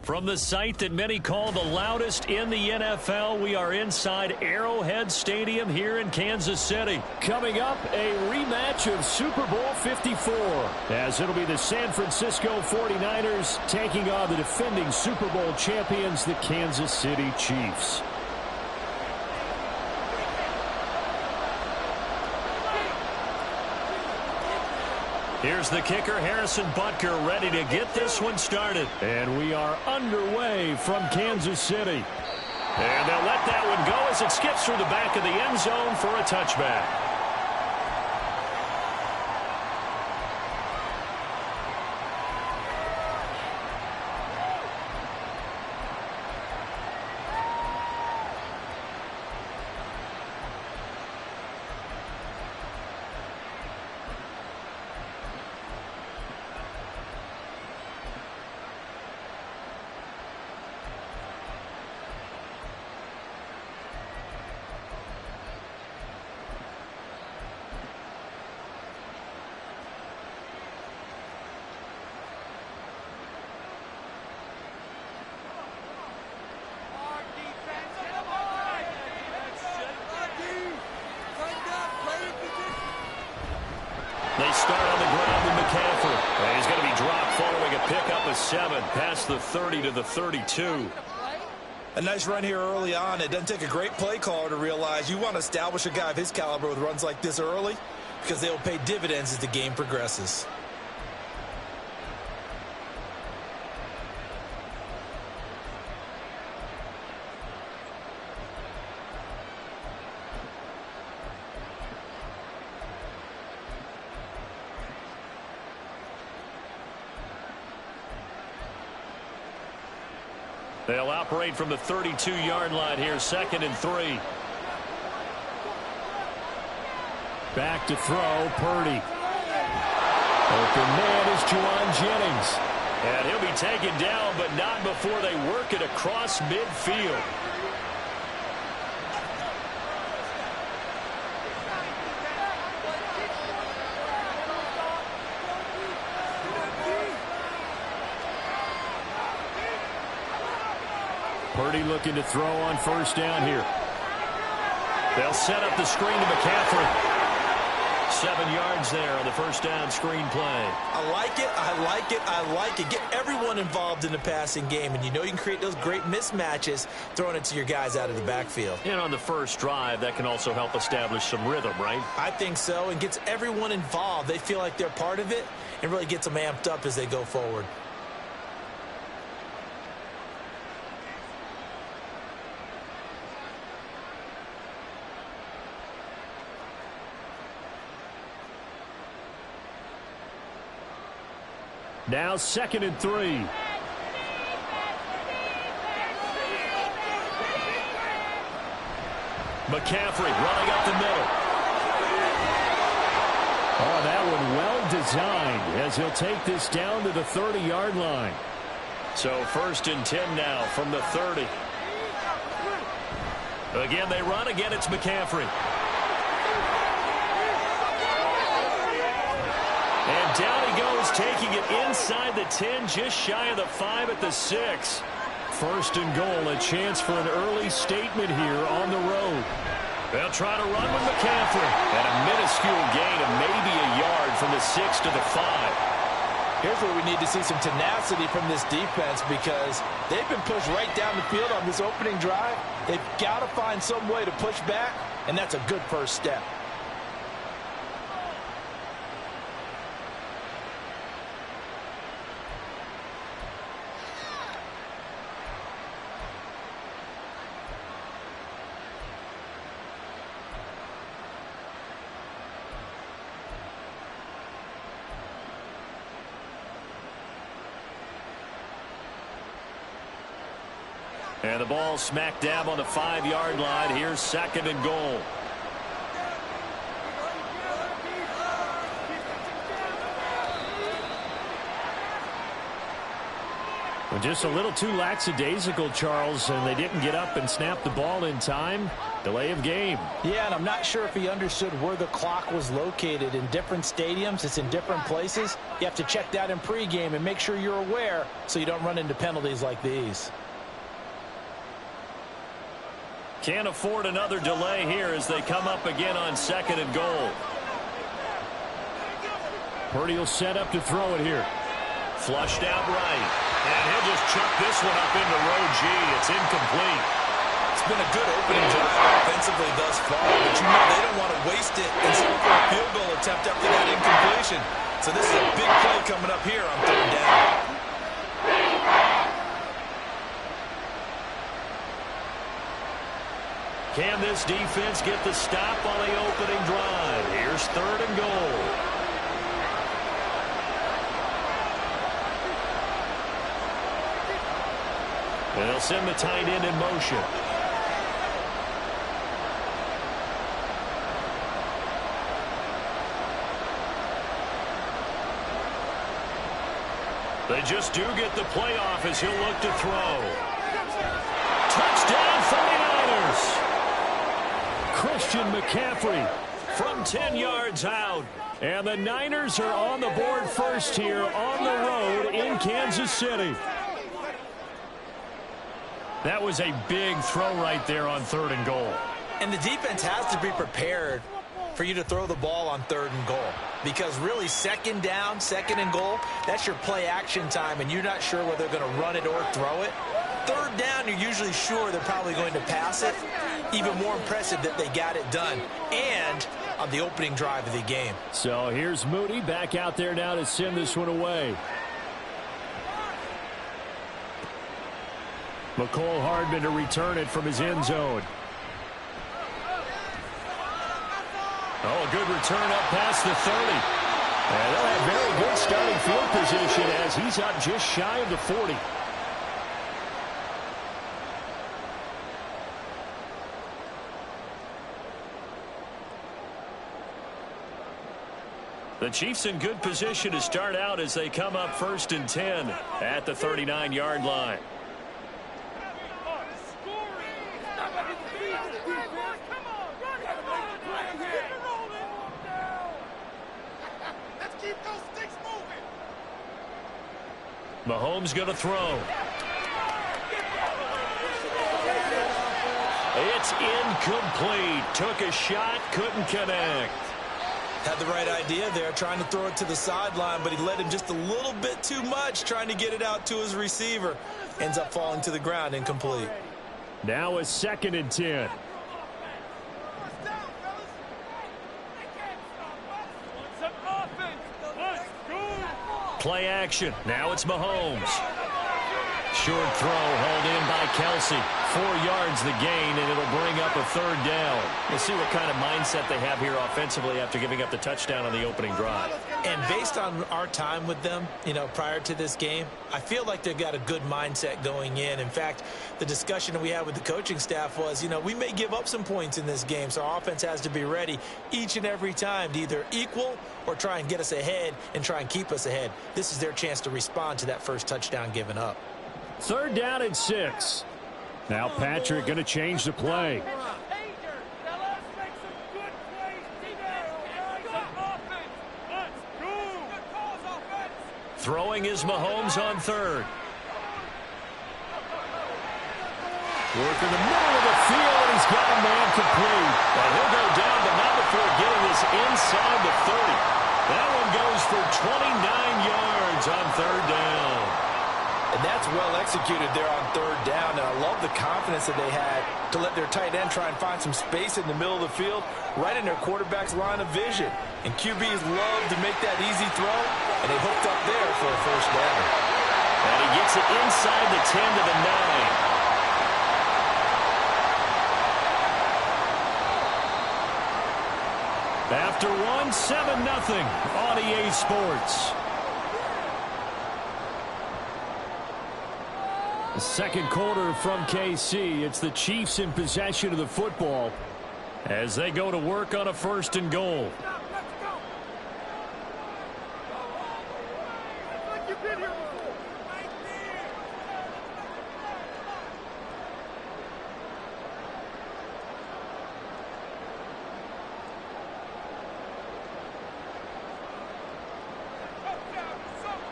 From the site that many call the loudest in the NFL, we are inside Arrowhead Stadium here in Kansas City. Coming up, a rematch of Super Bowl 54, as it'll be the San Francisco 49ers taking on the defending Super Bowl champions, the Kansas City Chiefs. Here's the kicker, Harrison Butker, ready to get this one started. And we are underway from Kansas City. And they'll let that one go as it skips through the back of the end zone for a touchback. They start on the ground with McCaffrey. And he's going to be dropped following a pickup of 7 past the 30 to the 32. A nice run here early on. It doesn't take a great play caller to realize you want to establish a guy of his caliber with runs like this early because they will pay dividends as the game progresses. They'll operate from the 32-yard line here, 2nd and 3. Back to throw, Purdy. Open man is Juwan Jennings. And he'll be taken down, but not before they work it across midfield. Purdy looking to throw on 1st down here. They'll set up the screen to McCaffrey. 7 yards there on the 1st down screen play. I like it, I like it, I like it. Get everyone involved in the passing game, and you know you can create those great mismatches throwing it to your guys out of the backfield. And on the first drive, that can also help establish some rhythm, right? I think so, and gets everyone involved. They feel like they're part of it, and really gets them amped up as they go forward. Now 2nd and 3. McCaffrey running up the middle. Oh, that one well designed as he'll take this down to the 30-yard line. So 1st and 10 now from the 30. Again, they run. Again, it's McCaffrey. And down he goes, taking it inside the 10, just shy of the 5 at the 6. 1st and goal, a chance for an early statement here on the road. They'll try to run with McCaffrey. And a minuscule gain of maybe a yard from the 6 to the 5. Here's where we need to see some tenacity from this defense because they've been pushed right down the field on this opening drive. They've got to find some way to push back, and that's a good first step. And the ball smack dab on the 5-yard line. Here's 2nd and goal. Well, just a little too lackadaisical, Charles, and they didn't get up and snap the ball in time. Delay of game. Yeah, and I'm not sure if he understood where the clock was located. In different stadiums, it's in different places. You have to check that in pregame and make sure you're aware so you don't run into penalties like these. Can't afford another delay here as they come up again on 2nd and goal. Purdy will set up to throw it here. Flushed out right. And he'll just chuck this one up into row G. It's incomplete. It's been a good opening drive offensively thus far, but you know they don't want to waste it and settle for a field goal attempt after that incompletion. So this is a big play coming up here on 3rd down. Can this defense get the stop on the opening drive? Here's 3rd and goal. They'll send the tight end in motion. They just do get the playoff as he'll look to throw. Touchdown 49ers! Christian McCaffrey from 10 yards out. And the Niners are on the board first here on the road in Kansas City. That was a big throw right there on 3rd and goal. And the defense has to be prepared for you to throw the ball on 3rd and goal. Because really 2nd down, 2nd and goal, that's your play action time, and you're not sure whether they're going to run it or throw it. 3rd down, you're usually sure they're probably going to pass it. Even more impressive that they got it done. And on the opening drive of the game. So here's Moody back out there now to send this one away. McCole Hardman to return it from his end zone. Oh, a good return up past the 30. And they'll have very good starting field position as he's up just shy of the 40. The Chiefs in good position to start out as they come up 1st and 10 at the 39-yard line. Mahomes going to throw. It's incomplete. Took a shot, couldn't connect. Had the right idea there, trying to throw it to the sideline, but he let him just a little bit too much, trying to get it out to his receiver. Ends up falling to the ground, incomplete. Now a 2nd and 10. Play action. Now it's Mahomes. Short throw hauled in by Kelsey. 4 yards the gain, and it'll bring up a 3rd down. We'll see what kind of mindset they have here offensively after giving up the touchdown on the opening drive. And based on our time with them, you know, prior to this game, I feel like they've got a good mindset going in. In fact, the discussion that we had with the coaching staff was, you know, we may give up some points in this game, so our offense has to be ready each and every time to either equal or try and get us ahead and try and keep us ahead. This is their chance to respond to that first touchdown given up. 3rd down and 6. Now Patrick going to change the play. Throwing is Mahomes on 3rd. Work in the middle of the field, and he's got a man complete. And he'll go down, but not before getting this inside the 30. That one goes for 29 yards on 3rd down. And that's well executed there on 3rd down. And I love the confidence that they had to let their tight end try and find some space in the middle of the field, right in their quarterback's line of vision. And QBs love to make that easy throw, and they hooked up there for a 1st down. And he gets it inside the 10 to the 9. After one, 7-0 on EA Sports. The 2nd quarter from KC. It's the Chiefs in possession of the football as they go to work on a 1st and goal.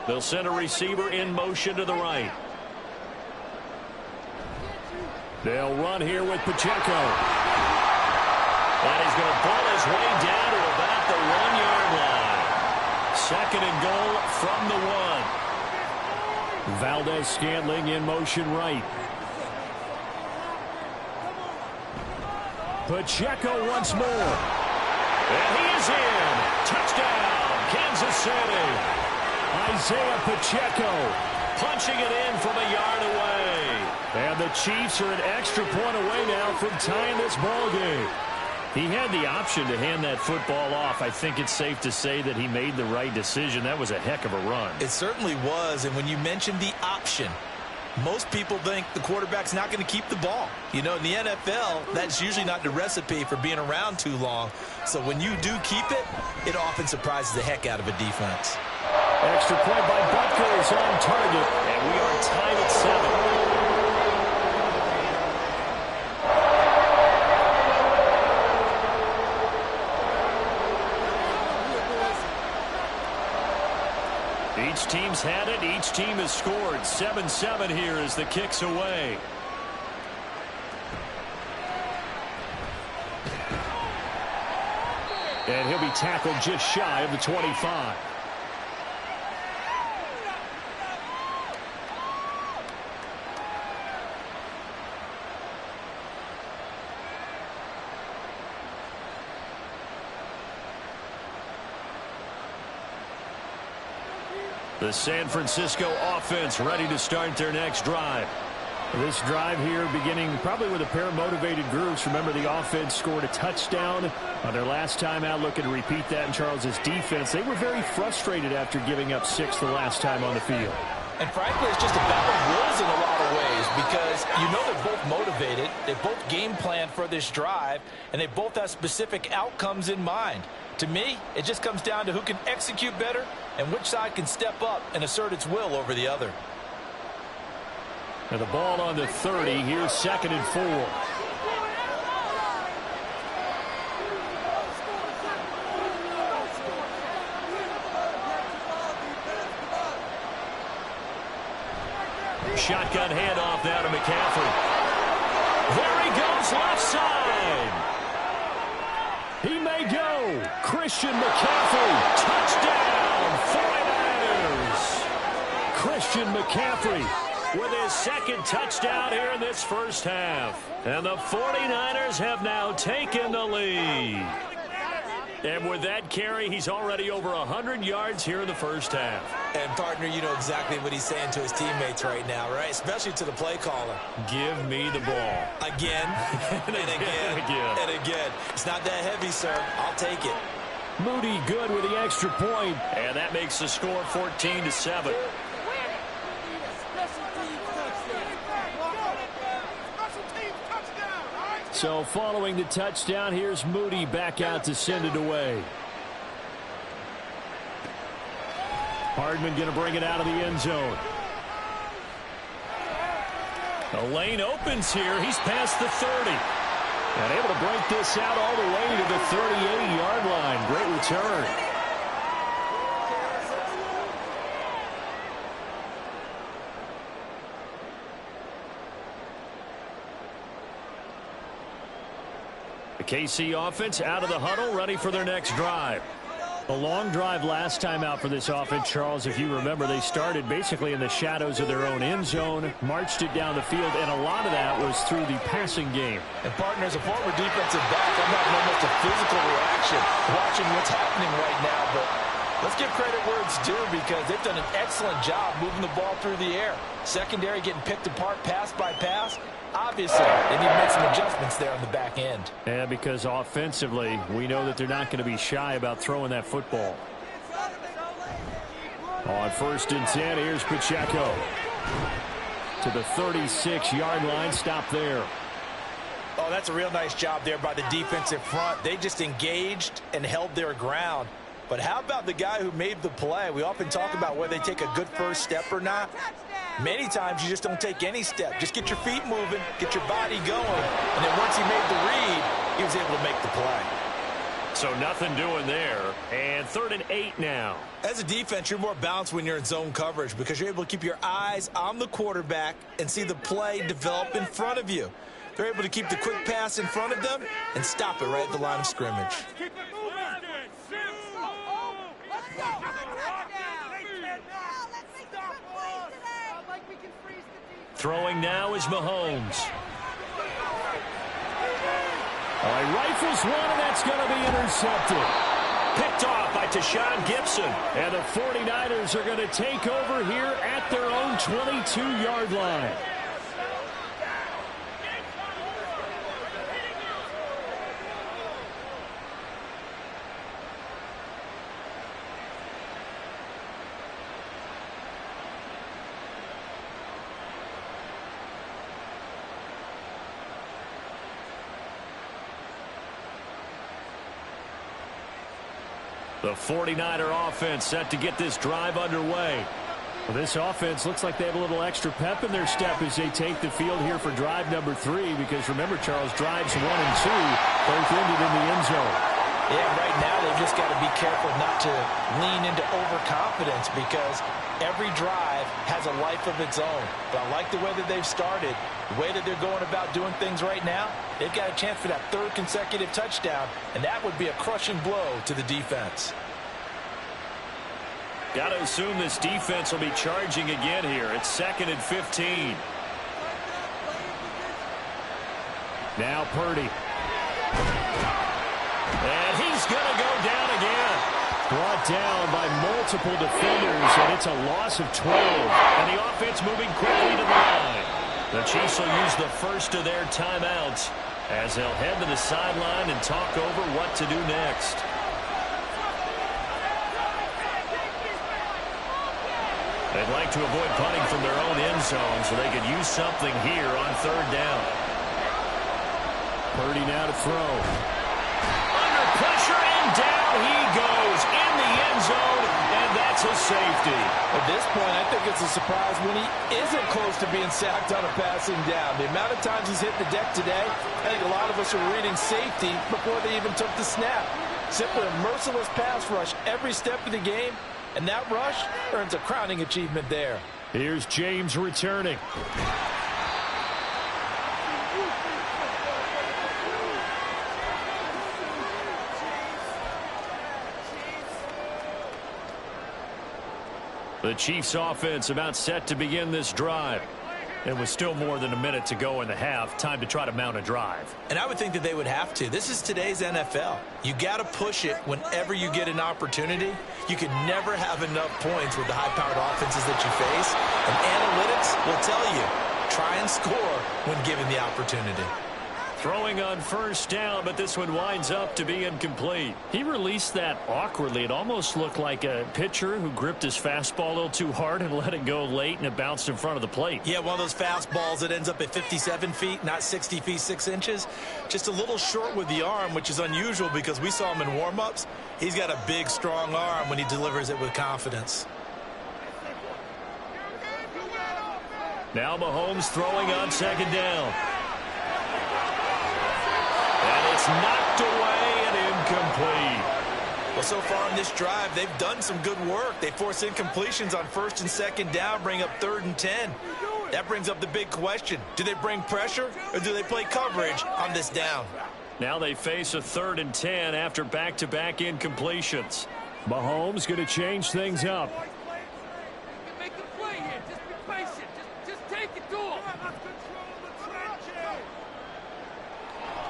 They'll send a receiver in motion to the right. They'll run here with Pacheco. And he's going to pull his way down to about the 1-yard line. 2nd and goal from the 1. Valdez-Scantling in motion right. Pacheco once more. And he is in. Touchdown, Kansas City. Isaiah Pacheco punching it in from a yard away. And the Chiefs are an extra point away now from tying this ball game. He had the option to hand that football off. I think it's safe to say that he made the right decision. That was a heck of a run. It certainly was. And when you mentioned the option, most people think the quarterback's not going to keep the ball. You know, in the NFL, that's usually not the recipe for being around too long. So when you do keep it, it often surprises the heck out of a defense. Extra point by Butker is on target, and we are tied at 7. Each team's had it. Each team has scored. 7-7 here as the kick's away. And he'll be tackled just shy of the 25. The San Francisco offense ready to start their next drive. This drive here beginning probably with a pair of motivated groups. Remember, the offense scored a touchdown on their last time out. Looking to repeat that in Charles's defense. They were very frustrated after giving up 6 the last time on the field. And frankly, it's just a battle of wills in a lot of ways because you know they're both motivated. They both game plan for this drive, and they both have specific outcomes in mind. To me, it just comes down to who can execute better and which side can step up and assert its will over the other. And the ball on the 30. Here's 2nd and 4. Shotgun handoff now to McCaffrey. There he goes, left side. He may go. Christian McCaffrey. Touchdown, 49ers. Christian McCaffrey with his 2nd touchdown here in this first half. And the 49ers have now taken the lead. And with that carry, he's already over 100 yards here in the first half. And, partner, you know exactly what he's saying to his teammates right now, right? Especially to the play caller. Give me the ball. Again, and again, and again. It's not that heavy, sir. I'll take it. Moody good with the extra point. And that makes the score 14-7. So following the touchdown, here's Moody back out to send it away. Hardman going to bring it out of the end zone. The lane opens here. He's past the 30. And able to break this out all the way to the 38-yard line. Great return. The KC offense out of the huddle, ready for their next drive. A long drive last time out for this offense, Charles. If you remember, they started basically in the shadows of their own end zone, marched it down the field, and a lot of that was through the passing game. And, partner, as a former defensive back, I'm having almost a physical reaction watching what's happening right now. But let's give credit where it's due because they've done an excellent job moving the ball through the air. Secondary getting picked apart pass by pass. Obviously, they need to make some adjustments there on the back end. Yeah, because offensively, we know that they're not going to be shy about throwing that football. On 1st and 10, here's Pacheco. To the 36-yard line, stop there. Oh, that's a real nice job there by the defensive front. They just engaged and held their ground. But how about the guy who made the play? We often talk about whether they take a good first step or not. Many times you just don't take any step. Just get your feet moving, get your body going, and then once he made the read, he was able to make the play. So nothing doing there. And 3rd and 8 now. As a defense, you're more balanced when you're in zone coverage because you're able to keep your eyes on the quarterback and see the play develop in front of you. They're able to keep the quick pass in front of them and stop it right at the line of scrimmage. Throwing now is Mahomes. All right, rifles one, and that's going to be intercepted. Picked off by Tashaun Gibson. And the 49ers are going to take over here at their own 22-yard line. The 49er offense set to get this drive underway. Well, this offense looks like they have a little extra pep in their step as they take the field here for drive number 3, because remember, Charles, drives 1 and 2 both ended in the end zone. Yeah, right now they've just got to be careful not to lean into overconfidence because every drive has a life of its own. But I like the way that they've started, the way that they're going about doing things right now. They've got a chance for that 3rd consecutive touchdown, and that would be a crushing blow to the defense. Got to assume this defense will be charging again here. It's 2nd and 15. Now Purdy. And he's going to go down again. Brought down by multiple defenders, and it's a loss of 12. And the offense moving quickly to the line. The Chiefs will use the first of their timeouts as they'll head to the sideline and talk over what to do next. They'd like to avoid punting from their own end zone so they could use something here on 3rd down. Purdy now to throw. Under pressure, and down he goes in the end zone, and that's a safety. At this point, I think it's a surprise when he isn't close to being sacked on a passing down. The amount of times he's hit the deck today, I think a lot of us are reading safety before they even took the snap. Simply a merciless pass rush every step of the game, and that rush earns a crowning achievement there. Here's James returning. The Chiefs offense about set to begin this drive. And with still more than a minute to go in the half, time to try to mount a drive. And I would think that they would have to. This is today's NFL. You got to push it whenever you get an opportunity. You can never have enough points with the high-powered offenses that you face. And analytics will tell you, try and score when given the opportunity. Throwing on 1st down, but this one winds up to be incomplete. He released that awkwardly. It almost looked like a pitcher who gripped his fastball a little too hard and let it go late, and it bounced in front of the plate. Yeah, one of those fastballs that ends up at 57 feet, not 60 feet, 6 inches. Just a little short with the arm, which is unusual because we saw him in warm-ups. He's got a big, strong arm when he delivers it with confidence. Now Mahomes throwing on 2nd down. It's knocked away and incomplete. Well, so far in this drive, they've done some good work. They force incompletions on 1st and 2nd down, bring up 3rd and 10. That brings up the big question. Do they bring pressure or do they play coverage on this down? Now they face a 3rd and 10 after back-to-back incompletions. Mahomes going to change things up. Make the play here. Just be patient. Just take it to him.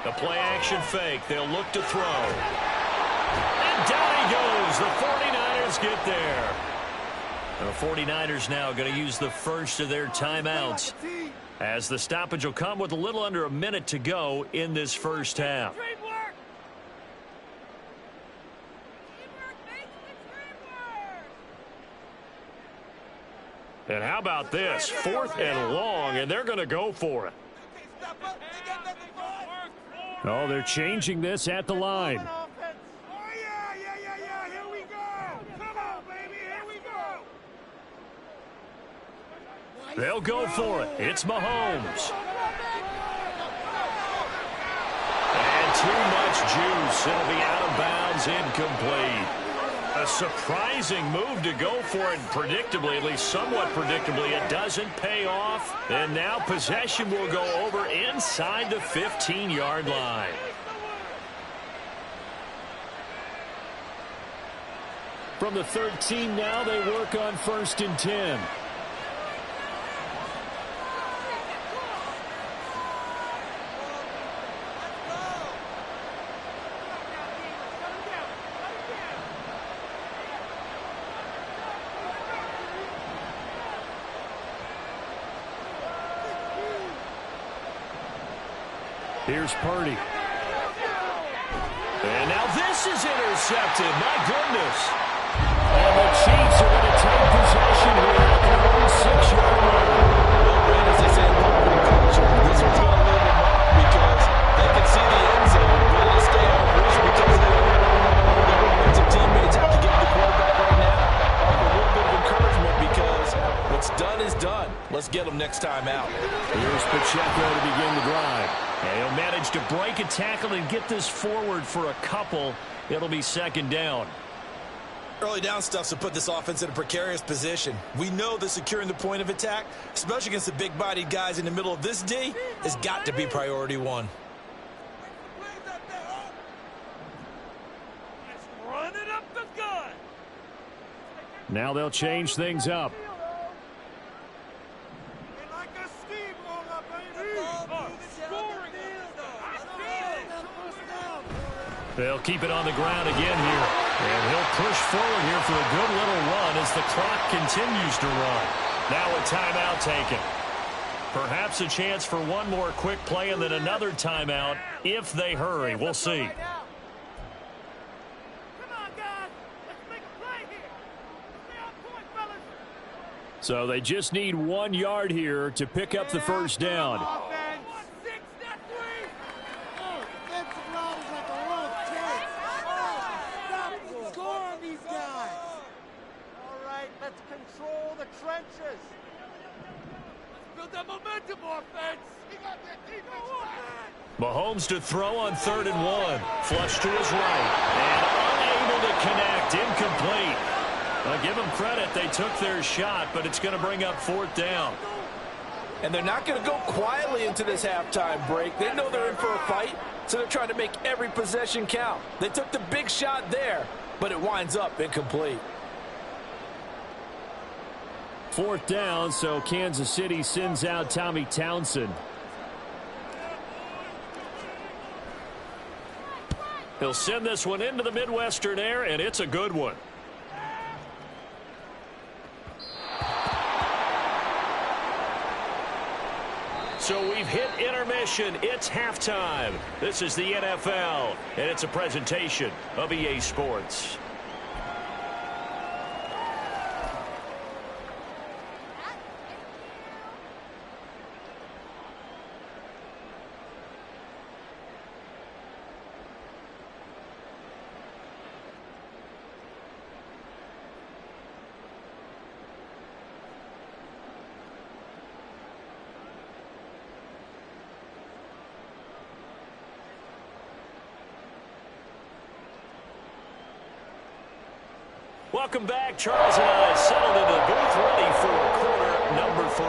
The play-action fake. They'll look to throw. And down he goes. The 49ers get there. The 49ers now going to use the first of their timeouts, as the stoppage will come with a little under a minute to go in this first half. And how about this? 4th and long, and they're going to go for it. Oh, they're changing this at the line. Oh, yeah. Here we go. Come on, baby. Here we go. They'll go for it. It's Mahomes. And too much juice. this. It'll be out of bounds, incomplete. A surprising move to go for it, predictably, at least somewhat predictably. It doesn't pay off, and now possession will go over inside the 15-yard line. From the 13 now, they work on 1st and 10. Here's Purdy. And now this is intercepted. My goodness. And the Chiefs are going to take possession here at their own 6-yard line. Well, Brad, as they say in popular culture, this one's going to leave them marked because they can see the end zone, ready to stay out of reach because their defensive teammates have to get to the quarterback right now. Offer a little bit of encouragement because what's done is done. Let's get them next time out. Here's Pacheco to begin the drive. And he'll manage to break a tackle and get this forward for a couple. It'll be 2nd down. Early down stuff's to put this offense in a precarious position. We know that securing the point of attack, especially against the big-bodied guys in the middle of this D, has got to be priority one. Run it up the gut. Now they'll change things up. Like a steamroller, baby. Scoring. They'll keep it on the ground again here. And he'll push forward here for a good little run as the clock continues to run. Now a timeout taken. Perhaps a chance for one more quick play and then another timeout if they hurry. We'll see. Come on, guys. Let's make a play here. Stay on point, fellas. So they just need 1 yard here to pick up the first down. Let's control the trenches. Let's build that momentum, offense. He got that defense. Mahomes to throw on 3rd and 1. Flush to his right. And unable to connect. Incomplete. I'll give them credit. They took their shot, but it's going to bring up 4th down. And they're not going to go quietly into this halftime break. They know they're in for a fight, so they're trying to make every possession count. They took the big shot there, but it winds up incomplete. 4th down, so Kansas City sends out Tommy Townsend. He'll send this one into the Midwestern air, and it's a good one. So we've hit intermission. It's halftime. This is the NFL, and it's a presentation of EA Sports. Welcome back. Charles and I settled into the booth ready for quarter number 3.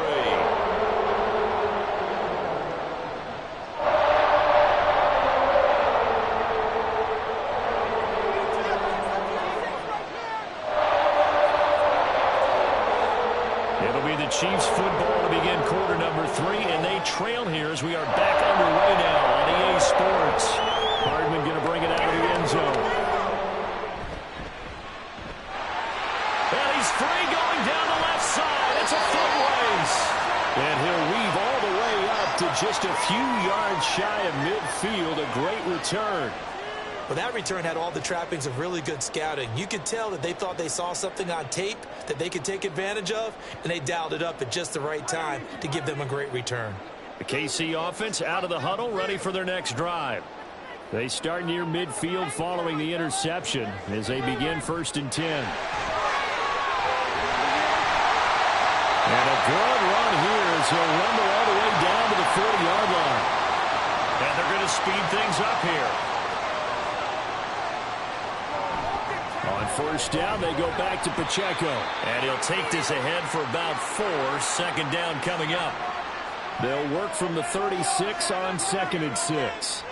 It'll be the Chiefs football to begin quarter number 3, and they trail here as we are back underway now on EA Sports. Hardman going to bring it out of the end zone. Free going down the left side. It's a foot race. And he'll weave all the way up to just a few yards shy of midfield. A great return. Well, that return had all the trappings of really good scouting. You could tell that they thought they saw something on tape that they could take advantage of, and they dialed it up at just the right time to give them a great return. The KC offense out of the huddle, ready for their next drive. They start near midfield following the interception as they begin 1st and 10. And a good run here as he'll rumble all the way down to the 40-yard line. And they're going to speed things up here. On first down, they go back to Pacheco. And he'll take this ahead for about 4. Second down coming up. They'll work from the 36 on 2nd and 6.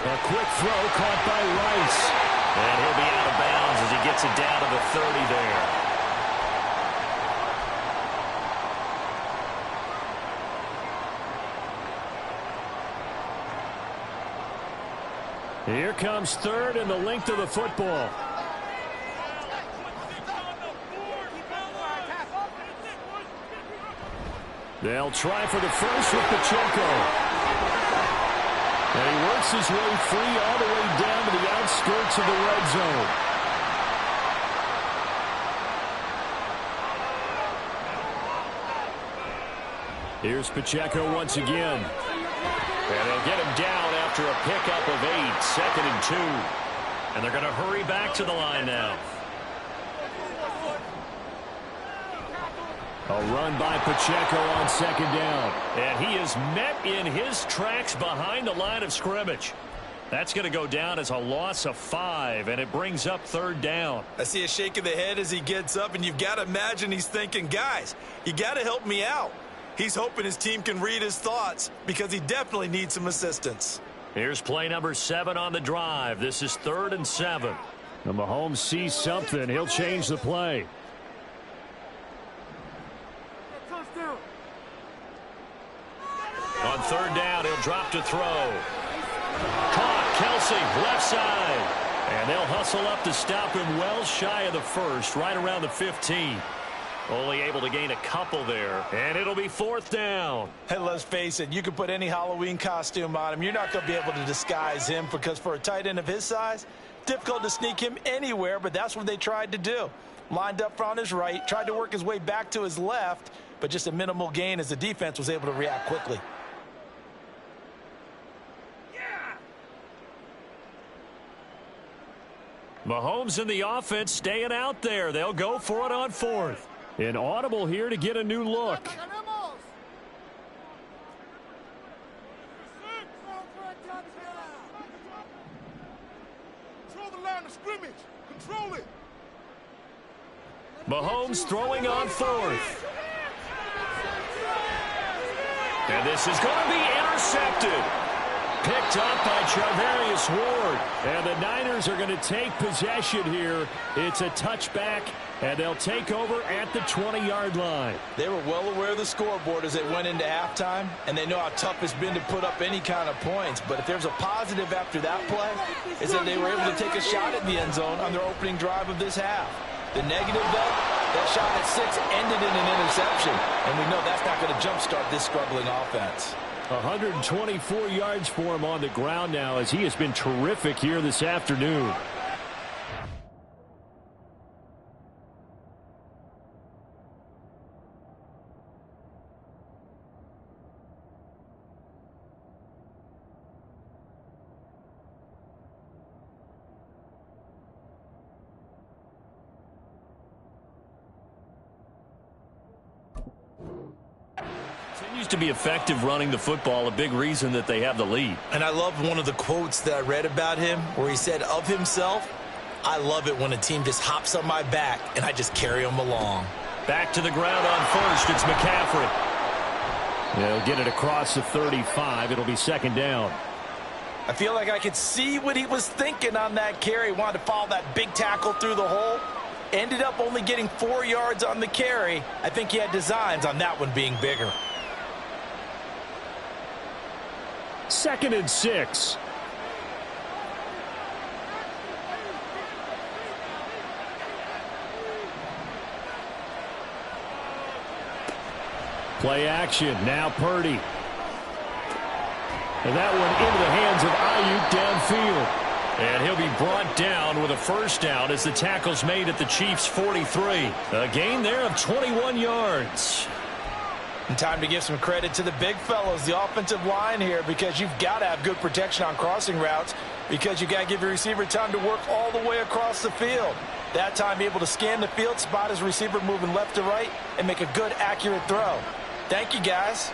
A quick throw caught by Rice. And he'll be out of bounds as he gets it down to the 30 there. Here comes 3rd and the length of the football. They'll try for the first with Pacheco. And he works his way free all the way down to the outskirts of the red zone. Here's Pacheco once again. And they'll get him down after a pickup of 8, 2nd and 2. And they're going to hurry back to the line now. A run by Pacheco on 2nd down. And he is met in his tracks behind the line of scrimmage. That's going to go down as a loss of 5, and it brings up 3rd down. I see a shake of the head as he gets up, and you've got to imagine he's thinking, guys, you got to help me out. He's hoping his team can read his thoughts because he definitely needs some assistance. Here's play number 7 on the drive. This is 3rd and 7. And Mahomes sees something. He'll change the play. On 3rd down, he'll drop to throw. Caught, Kelsey, left side. And they'll hustle up to stop him well shy of the 1st, right around the 15. Only able to gain a couple there, and it'll be 4th down. And let's face it, you can put any Halloween costume on him. You're not going to be able to disguise him because for a tight end of his size, difficult to sneak him anywhere, but that's what they tried to do. Lined up on his right, tried to work his way back to his left, but just a minimal gain as the defense was able to react quickly. Mahomes and the offense staying out there. They'll go for it on 4th. An audible here to get a new look. Control the line of scrimmage. Control it. Mahomes throwing on 4th. And this is going to be intercepted. Picked up by Charvarius Ward. And the Niners are going to take possession here. It's a touchback, and they'll take over at the 20-yard line. They were well aware of the scoreboard as they went into halftime, and they know how tough it's been to put up any kind of points. But if there's a positive after that play, is that they were able to take a shot at the end zone on their opening drive of this half. The negative, though, that shot at 6 ended in an interception, and we know that's not going to jumpstart this struggling offense. 124 yards for him on the ground now as he has been terrific here this afternoon. Continues to be effective running the football, a big reason that they have the lead. And I love one of the quotes that I read about him where he said of himself, I love it when a team just hops on my back and I just carry them along. Back to the ground on 1st. It's McCaffrey. They'll get it across the 35. It'll be 2nd down. I feel like I could see what he was thinking on that carry. Wanted to follow that big tackle through the hole. Ended up only getting 4 yards on the carry. I think he had designs on that one being bigger. 2nd and 6. Play action. Now Purdy. And that one into the hands of Ayuk downfield. And he'll be brought down with a 1st down as the tackle's made at the Chiefs' 43. A gain there of 21 yards. And time to give some credit to the big fellows, the offensive line here, because you've got to have good protection on crossing routes because you got to give your receiver time to work all the way across the field. That time, be able to scan the field, spot his receiver moving left to right, and make a good, accurate throw. Thank you, guys.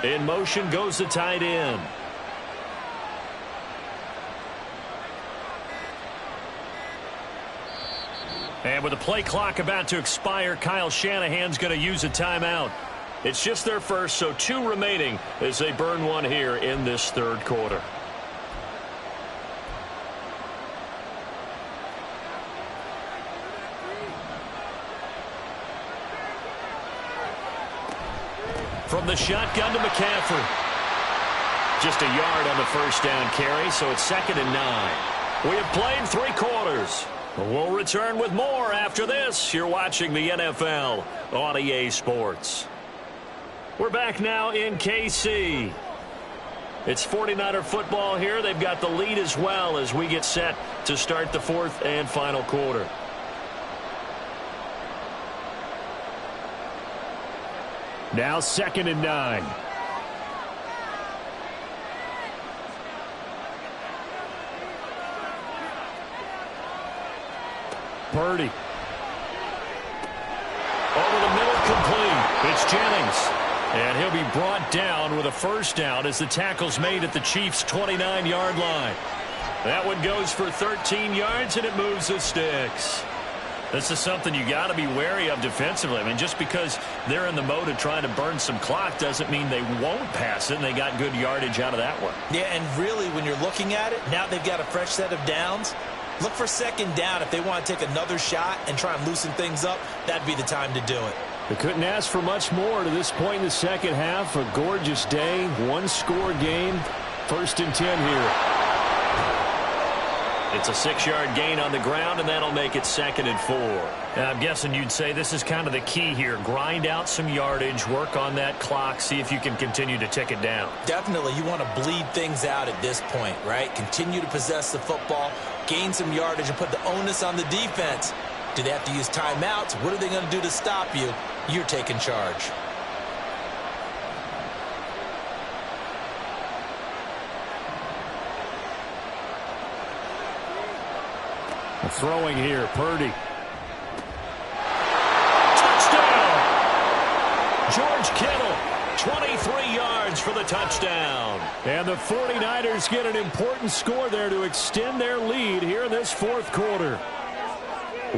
In motion goes the tight end. And with the play clock about to expire, Kyle Shanahan's going to use a timeout. It's just their first, so 2 remaining as they burn one here in this third quarter. From the shotgun to McCaffrey. Just a yard on the first down carry, so it's 2nd and 9. We have played 3 quarters. We'll return with more after this. You're watching the NFL on EA Sports. We're back now in KC. It's 49er football here. They've got the lead as well as we get set to start the 4th and final quarter. Now 2nd and 9. Purdy. Over the middle, complete. It's Jennings. And he'll be brought down with a first down as the tackle's made at the Chiefs' 29-yard line. That one goes for 13 yards, and it moves the sticks. This is something you got to be wary of defensively. I mean, just because they're in the mode of trying to burn some clock doesn't mean they won't pass it, and they got good yardage out of that one. Yeah, and really, when you're looking at it, now they've got a fresh set of downs. Look for 2nd down. If they want to take another shot and try and loosen things up, that'd be the time to do it. They couldn't ask for much more to this point in the second half. A gorgeous day, 1-score game. 1st and 10 here. It's a 6-yard gain on the ground, and that'll make it 2nd and 4. And I'm guessing you'd say this is kind of the key here. Grind out some yardage, work on that clock, see if you can continue to tick it down. Definitely. You want to bleed things out at this point, right? Continue to possess the football, gain some yardage, and put the onus on the defense. Do they have to use timeouts? What are they going to do to stop you? You're taking charge. Throwing here, Purdy. Touchdown! George Kittle, 23 yards for the touchdown. And the 49ers get an important score there to extend their lead here in this 4th quarter.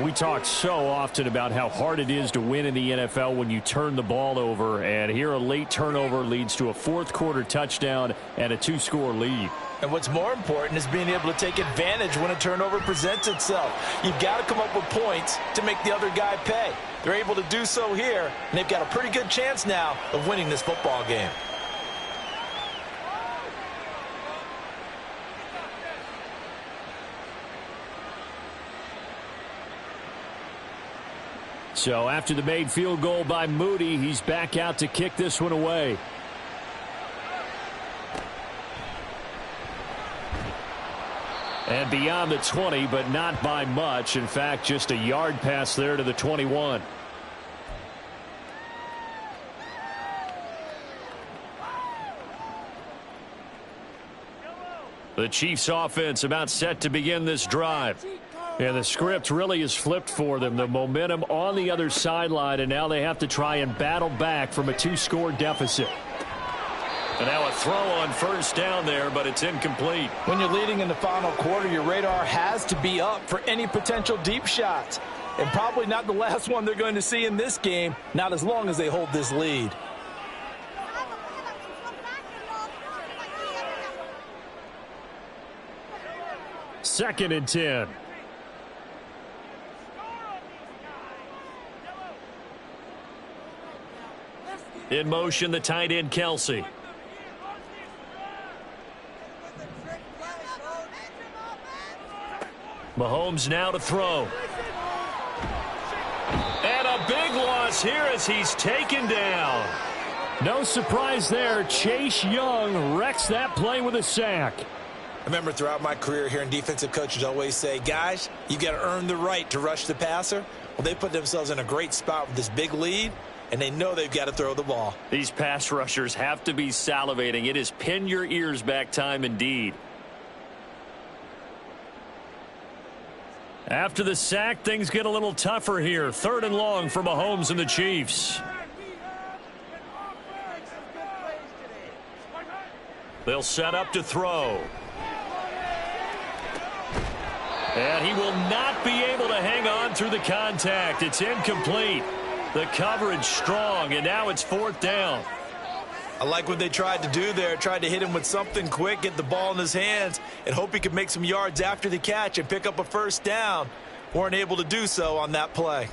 We talk so often about how hard it is to win in the NFL when you turn the ball over, and here a late turnover leads to a 4th quarter touchdown and a 2-score lead. And what's more important is being able to take advantage when a turnover presents itself. You've got to come up with points to make the other guy pay. They're able to do so here, and they've got a pretty good chance now of winning this football game. So after the made field goal by Moody, he's back out to kick this one away. And beyond the 20, but not by much. In fact, just a yard pass there to the 21. The Chiefs offense about set to begin this drive. And the script really is flipped for them. The momentum on the other sideline, and now they have to try and battle back from a 2-score deficit. And now a throw on first down there, but it's incomplete. When you're leading in the final quarter, your radar has to be up for any potential deep shots. And probably not the last one they're going to see in this game, not as long as they hold this lead. Second and 10. In motion, the tight end, Kelsey. Mahomes now to throw. And a big loss here as he's taken down. No surprise there. Chase Young wrecks that play with a sack. I remember throughout my career hearing defensive coaches always say, guys, you've got to earn the right to rush the passer. Well, they put themselves in a great spot with this big lead, and they know they've got to throw the ball. These pass rushers have to be salivating. It is pin your ears back time indeed. After the sack, things get a little tougher here. 3rd and long for Mahomes and the Chiefs. They'll set up to throw. And he will not be able to hang on through the contact. It's incomplete. The coverage strong, and now it's 4th down. I like what they tried to do there. Tried to hit him with something quick, get the ball in his hands, and hope he could make some yards after the catch and pick up a 1st down. Weren't able to do so on that play.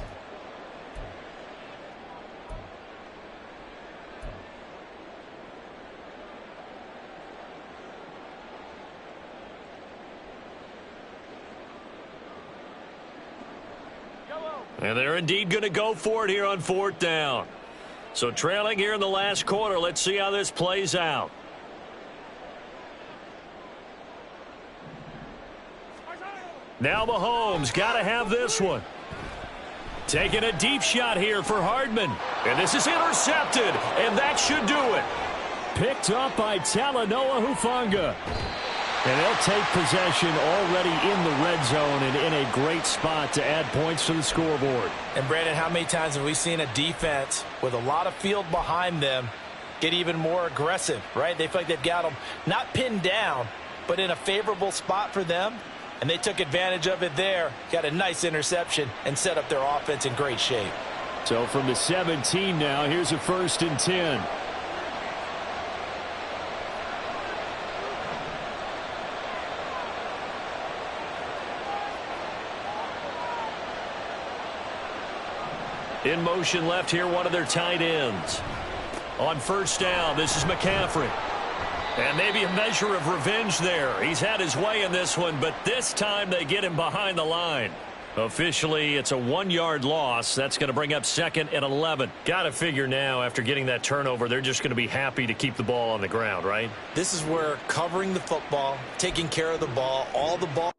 And they're indeed going to go for it here on 4th down. So trailing here in the last quarter, let's see how this plays out. Now Mahomes got to have this one. Taking a deep shot here for Hardman. And this is intercepted, and that should do it. Picked up by Talanoa Hufanga. And they'll take possession already in the red zone and in a great spot to add points to the scoreboard. And, Brandon, how many times have we seen a defense with a lot of field behind them get even more aggressive, right? They feel like they've got them not pinned down, but in a favorable spot for them. And they took advantage of it there, got a nice interception, and set up their offense in great shape. So from the 17 now, here's a 1st and 10. In motion left here, one of their tight ends. On 1st down, this is McCaffrey. And maybe a measure of revenge there. He's had his way in this one, but this time they get him behind the line. Officially, it's a 1-yard loss. That's going to bring up 2nd and 11. Got to figure now, after getting that turnover, they're just going to be happy to keep the ball on the ground, right? This is where covering the football, taking care of the ball, all the ball